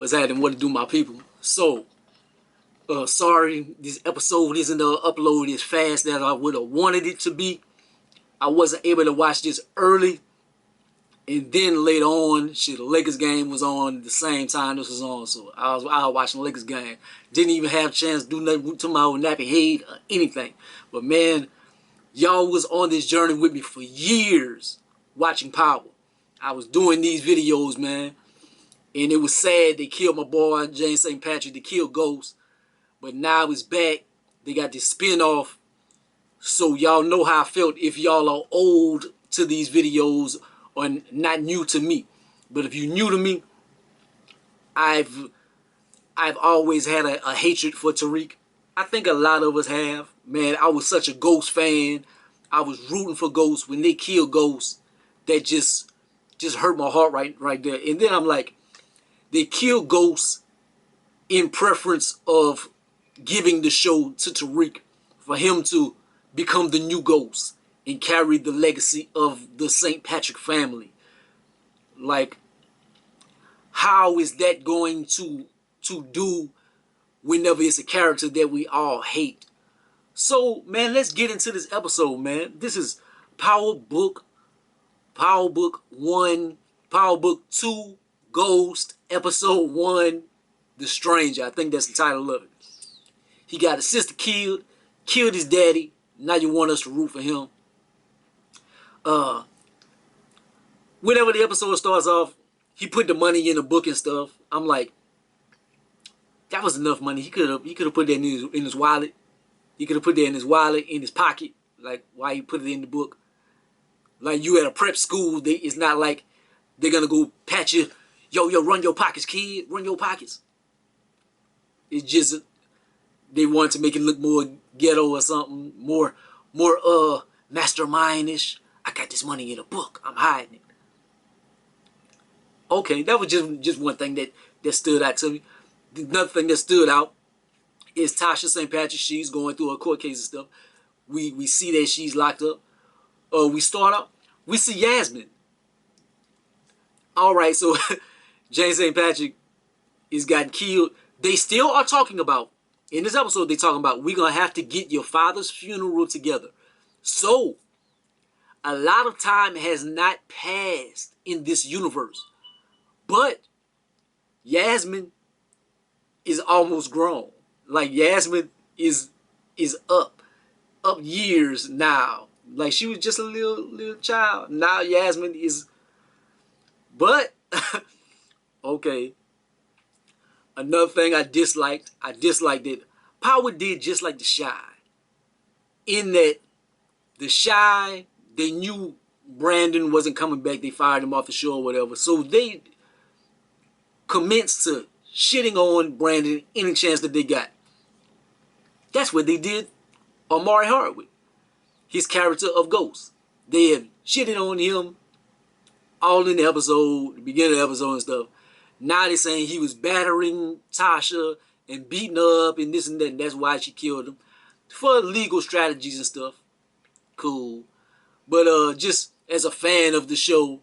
What's happening? What to do, my people? So, sorry, this episode isn't uploaded as fast as I would have wanted it to be. I wasn't able to watch this early, and then later on, shit, the Lakers game was on the same time this was on, so I was out watching the Lakers game. Didn't even have a chance to do nothing to my old nappy head or anything. But man, y'all was on this journey with me for years, watching Power. I was doing these videos, man. And it was sad they killed my boy, James St. Patrick. They killed Ghost. But now it's back. They got this spinoff. So y'all know how I felt if y'all are old to these videos or not new to me. But if you're new to me, I've always had a hatred for Tariq. I think a lot of us have. Man, I was such a Ghost fan. I was rooting for Ghost. When they killed Ghost, that just hurt my heart right there. And then I'm like, they killed Ghost in preference of giving the show to Tariq for him to become the new Ghost and carry the legacy of the St. Patrick family. Like, how is that going to do whenever it's a character that we all hate? So, man, let's get into this episode, man. This is Power Book 1, Power Book 2, Ghost, Episode 1, The Stranger. I think that's the title of it. He got his sister killed his daddy. Now you want us to root for him. Whenever the episode starts off, he put the money in the book and stuff. I'm like, that was enough money. He could have put that in his wallet. He could have put that in his wallet, in his pocket. Like, why he put it in the book? Like, you at a prep school, it's not like they're gonna go pat you. Yo, run your pockets, kid. Run your pockets. It's just they wanted to make it look more ghetto or something, more mastermindish. I got this money in a book. I'm hiding it. Okay, that was just one thing that stood out to me. Another thing that stood out is Tasha St. Patrick. She's going through her court case and stuff. We see that she's locked up. We start out. We see Yasmin. All right, so James St. Patrick is gotten killed. They still are talking about, in this episode, they talking about, we're going to have to get your father's funeral together. So, a lot of time has not passed in this universe. But, Yasmin is almost grown. Like, Yasmin is up years now. Like, she was just a little child. Now Yasmin is, but, okay. Another thing I disliked that Power did just like the Shy. In that the Shy, they knew Brandon wasn't coming back. They fired him off the show or whatever. So they commenced to shitting on Brandon any chance that they got. That's what they did on Maury Hardwick, his character of Ghost. They have shitted on him all in the episode, the beginning of the episode and stuff. Now they're saying he was battering Tasha and beating her up and this and that, and that's why she killed him. For legal strategies and stuff. Cool. But just as a fan of the show,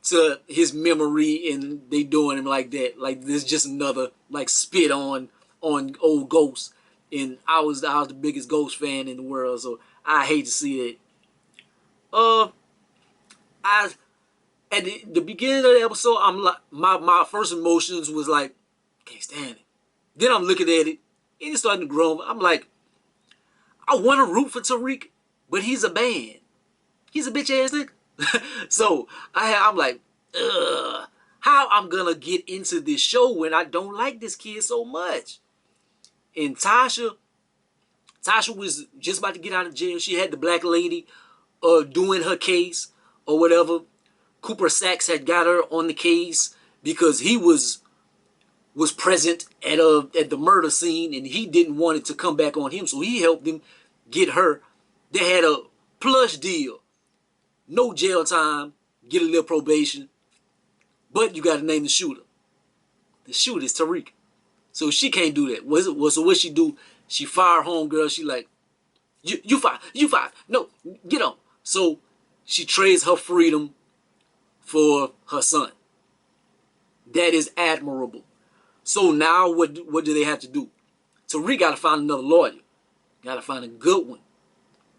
to his memory, and they doing him like that. Like, there's just another, like, spit on old Ghost. And I was the biggest Ghost fan in the world, so I hate to see that. At the beginning of the episode, I'm like, my first emotions was like, can't stand it. Then I'm looking at it, and it's starting to grow. I'm like, I want to root for Tariq, but he's a man. He's a bitch ass nigga. So I'm like, how I'm gonna get into this show when I don't like this kid so much? And Tasha was just about to get out of jail. She had the black lady doing her case or whatever. Cooper Sachs had got her on the case because he was present at the murder scene, and he didn't want it to come back on him, so he helped him get her. They had a plush deal. No jail time, get a little probation, but you got to name the shooter. The shooter is Tariq. So she can't do that. So what she do? She fire homegirl. She like, you fire. No, get on. So she trades her freedom for her son. That is admirable. So now what do they have to do? Tariq got to find another lawyer. Got to find a good one.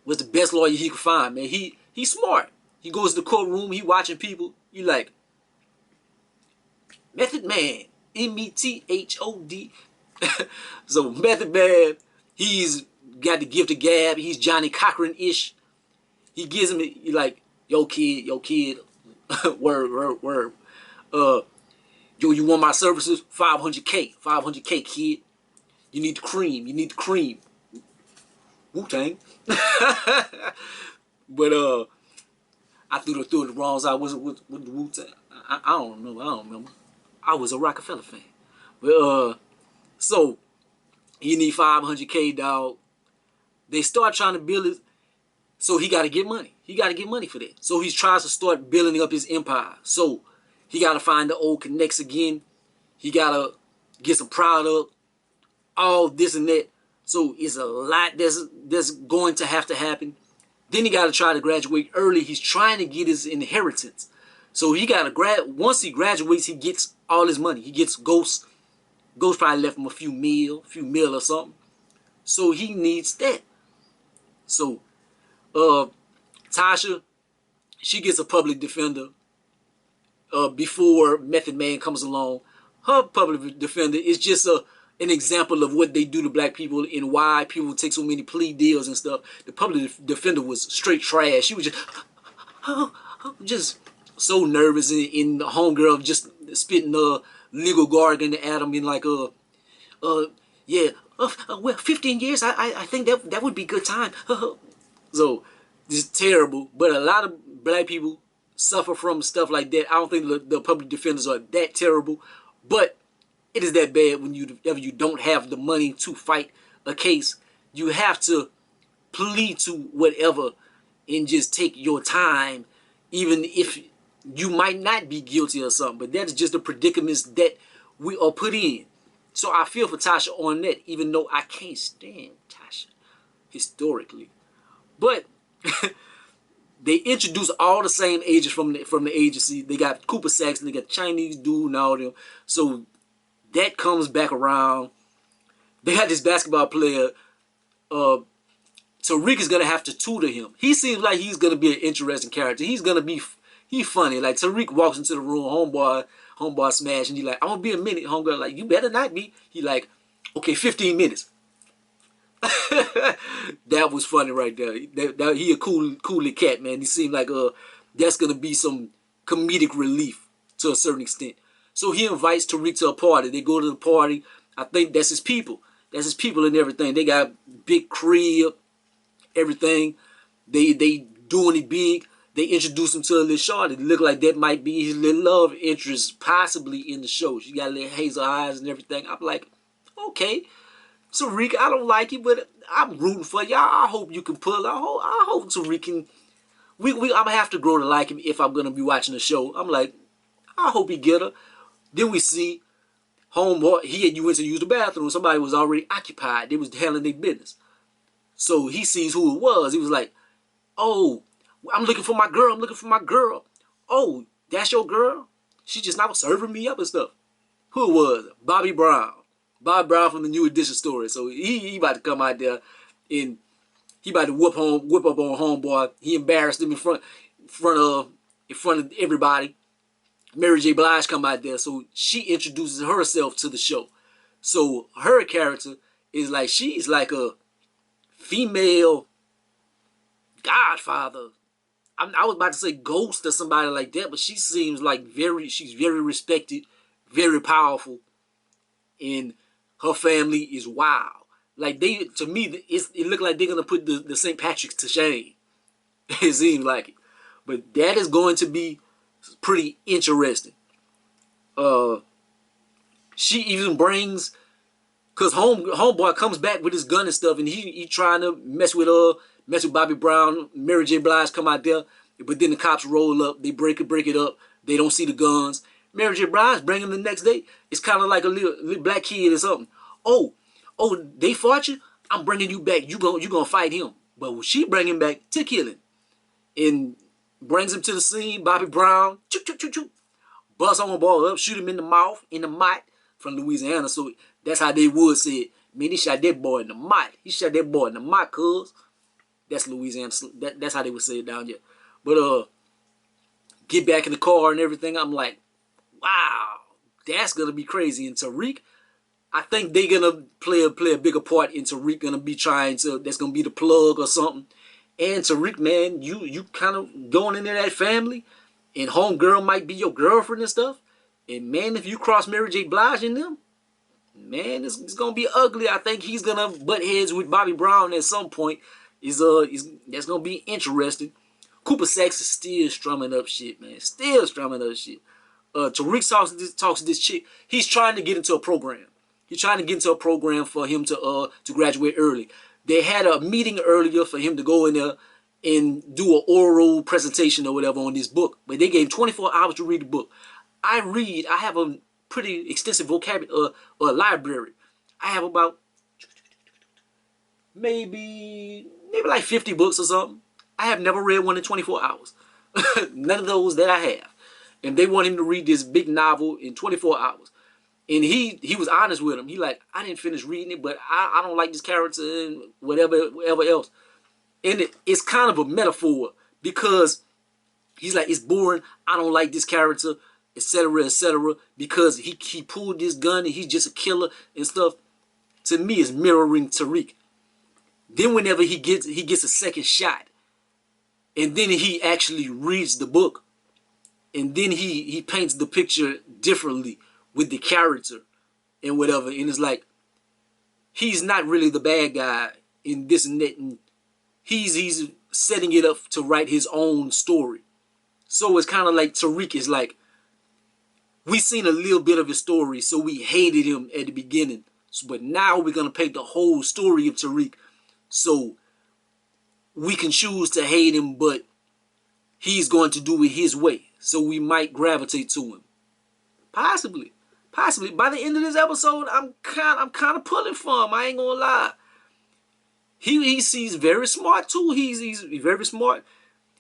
What's the best lawyer he could find, man? He's smart. He goes to the courtroom. He watching people. He like, Method Man, METHOD. So Method Man, he's got the gift of gab. He's Johnny Cochran-ish. He gives him, he like, yo kid, word. Yo, you want my services? 500K, kid. You need the cream. Wu-Tang. But I threw the wrong side. Was it with the Wu-Tang? I don't remember. I was a Rockefeller fan. But so you need 500K, dog. They start trying to build it, so he got to get money. He got to get money for that. So he tries to start building up his empire. So he got to find the old connects again. He got to get some product, all this and that. So it's a lot that's going to have to happen. Then he got to try to graduate early. He's trying to get his inheritance. So he got to once he graduates, he gets all his money. He gets Ghost. Ghost probably left him a few mil or something. So he needs that. So Tasha, she gets a public defender before Method Man comes along. Her public defender is just an example of what they do to black people and why people take so many plea deals and stuff. The public defender was straight trash. She was just so nervous, and the homegirl just spitting legal jargon at him in like yeah, well, 15 years, I think that would be good time. So it's terrible, but a lot of black people suffer from stuff like that. I don't think the public defenders are that terrible, but it is that bad whenever you don't have the money to fight a case. You have to plead to whatever and just take your time, even if you might not be guilty or something. But that's just the predicaments that we are put in. So I feel for Tasha on that, even though I can't stand Tasha historically. But they introduce all the same agents from the agency. They got Cooper Saxon, they got Chinese dude and all them. So that comes back around. They had this basketball player. Tariq is gonna have to tutor him. He seems like he's gonna be an interesting character. He's funny. Like Tariq walks into the room, homeboy smash, and he's like, "I'm gonna be a minute." Homegirl like, "You better not be." He like, "Okay, 15 minutes." That was funny right there. He a cool cat, man. He seemed like that's gonna be some comedic relief to a certain extent. So he invites Tariq to a party. They go to the party. I think that's his people. That's his people and everything. They got big crib, everything. They doing it big. They introduce him to a little shorty. It look like that might be his little love interest, possibly in the show. She got little hazel eyes and everything. I'm like, okay, Tariq, I don't like you, but I'm rooting for you. I hope you can pull. I hope Tariq can. I'm gonna have to grow to like him if I'm gonna be watching the show. I'm like, I hope he get her. Then we see homeboy. You went to use the bathroom. Somebody was already occupied. They was handling their business. So he sees who it was. He was like, "Oh, I'm looking for my girl. Oh, that's your girl? She just not serving me up and stuff." Who it was? Bobby Brown. Bobby Brown from the New Edition story. So he about to come out there and he about to whip up on homeboy. He embarrassed him in front of everybody. Mary J. Blige come out there, so she introduces herself to the show. So her character is like, she's like a female godfather. I was about to say ghost or somebody like that, but she seems like she's very respected, very powerful, and her family is wild. Like to me, it looked like they're gonna put the St. Patrick's to shame. It seems like it, but that is going to be pretty interesting. She even brings, cause homeboy comes back with his gun and stuff, and he trying to mess with Bobby Brown. Mary J. Blige come out there, but then the cops roll up. They break it up. They don't see the guns. Mary J. Blige bring him the next day. It's kind of like a little black kid or something. Oh, they fought you? I'm bringing you back. You gonna fight him. But she bring him back to kill him, and brings him to the scene. Bobby Brown, choo choo choo choo, bust homeboy up, shoot him in the mouth, in the mic. from Louisiana. So that's how they would say it. Man, he shot that boy in the mouth. He shot that boy in the mouth, cuz. That's Louisiana. That's how they would say it down here. But get back in the car and everything. I'm like, wow, that's gonna be crazy. And Tariq, I think they're gonna play a bigger part in Tariq gonna be trying to. That's gonna be the plug or something. And Tariq, man, you kind of going into that family, and homegirl might be your girlfriend and stuff. And man, if you cross Mary J. Blige in them, man, it's gonna be ugly. I think he's gonna butt heads with Bobby Brown at some point. That's gonna be interesting. Cooper Saxe is still strumming up shit, man. Still strumming up shit. Tariq talks to this chick. He's trying to get into a program. He's trying to get into a program for him to graduate early. They had a meeting earlier for him to go in there and do an oral presentation or whatever on this book. But they gave him 24 hours to read the book. I have a pretty extensive vocabulary library. I have about maybe like 50 books or something. I have never read one in 24 hours. None of those that I have. And they want him to read this big novel in 24 hours. And he was honest with him. He like, I didn't finish reading it, but I don't like this character and whatever else. And it's kind of a metaphor because he's like, it's boring. I don't like this character, etc., etc. Because he pulled this gun and he's just a killer and stuff. To me, it's mirroring Tariq. Then whenever he gets a second shot, and then he actually reads the book, and then he paints the picture differently with the character and whatever. And it's like, he's not really the bad guy in this and that. And he's setting it up to write his own story. So it's kind of like Tariq is like, we seen a little bit of his story, so we hated him at the beginning. But now we're going to paint the whole story of Tariq. So we can choose to hate him, but he's going to do it his way. So we might gravitate to him. Possibly. By the end of this episode, I'm kind of pulling for him. I ain't gonna lie. He's very smart too. He's very smart.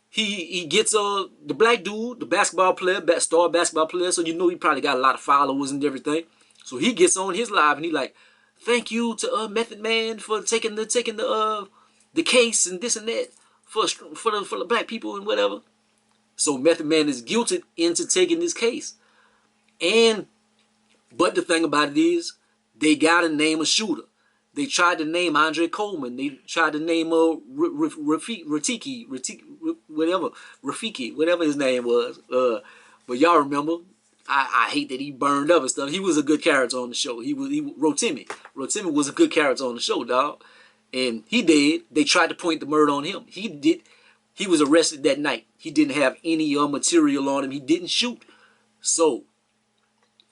He gets the black dude, the basketball player, star basketball player. So you know he probably got a lot of followers and everything. So he gets on his live and he like, thank you to Method Man for taking the case and this and that for the black people and whatever. So Method Man is guilted into taking this case. But the thing about it is, they got to name a shooter. They tried to name Andre Coleman. They tried to name Rafiki, whatever his name was. But y'all remember, I hate that he burned up and stuff. He was a good character on the show. Rotimi. Rotimi was a good character on the show, dog. And he did. They tried to point the murder on him. He did. He was arrested that night. He didn't have any material on him. He didn't shoot. So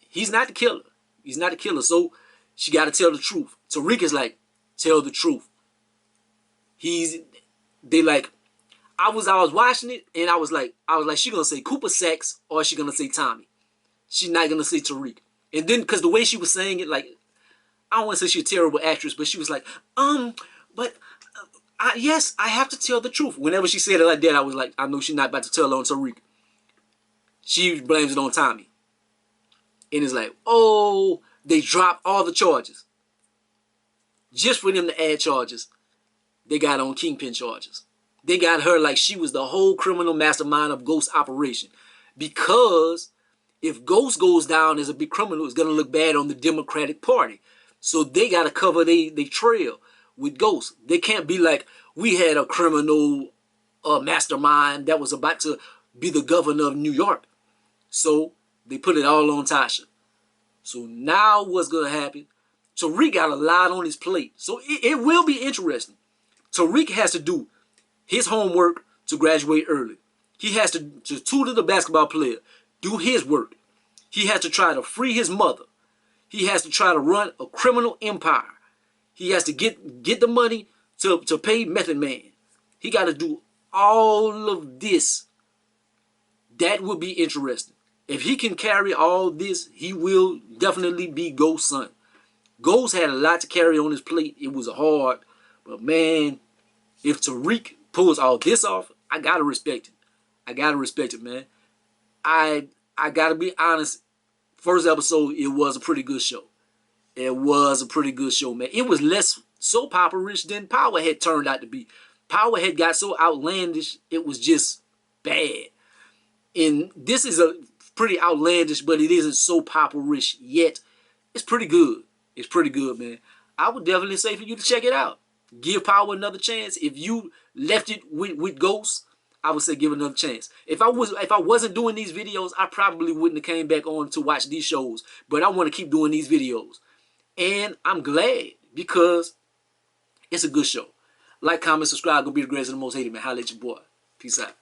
he's not the killer. He's not the killer. So she got to tell the truth. Tariq is like, tell the truth. I was watching it and I was like, she gonna say Cooper Saxe or she gonna say Tommy. She's not gonna say Tariq. And then, cause the way she was saying it, like, I don't want to say she's a terrible actress, but she was like, yes, I have to tell the truth. Whenever she said it like that, I was like, I know she's not about to tell it on Tariq. She blames it on Tommy. And it's like, oh, they dropped all the charges. Just for them to add charges, they got on Kingpin charges. They got her like she was the whole criminal mastermind of Ghost operation. Because if Ghost goes down as a big criminal, it's going to look bad on the Democratic Party. So they got to cover their trail with Ghost. They can't be like, we had a criminal mastermind that was about to be the governor of New York. So they put it all on Tasha. So now what's going to happen? Tariq got a lot on his plate. So it will be interesting. Tariq has to do his homework to graduate early. He has to tutor the basketball player, do his work. He has to try to free his mother. He has to try to run a criminal empire. He has to get the money to pay Method Man. He got to do all of this. That would be interesting. If he can carry all this, he will definitely be Ghost's son. Ghost had a lot to carry on his plate. It was hard. But man, if Tariq pulls all this off, I got to respect it. I got to respect it, man. I got to be honest. First episode, it was a pretty good show. It was a pretty good show, man. It was less soap opera-ish than Power had turned out to be. Power had got so outlandish, it was just bad. And this is a pretty outlandish, but it isn't soap opera-ish yet. It's pretty good. It's pretty good, man. I would definitely say for you to check it out. Give Power another chance. If you left it with Ghost, I would say give it another chance. If I wasn't doing these videos, I probably wouldn't have came back on to watch these shows. But I want to keep doing these videos. And I'm glad because it's a good show. Like, comment, subscribe. Gonna be the greatest and the most hated, man. Holla at your boy. Peace out.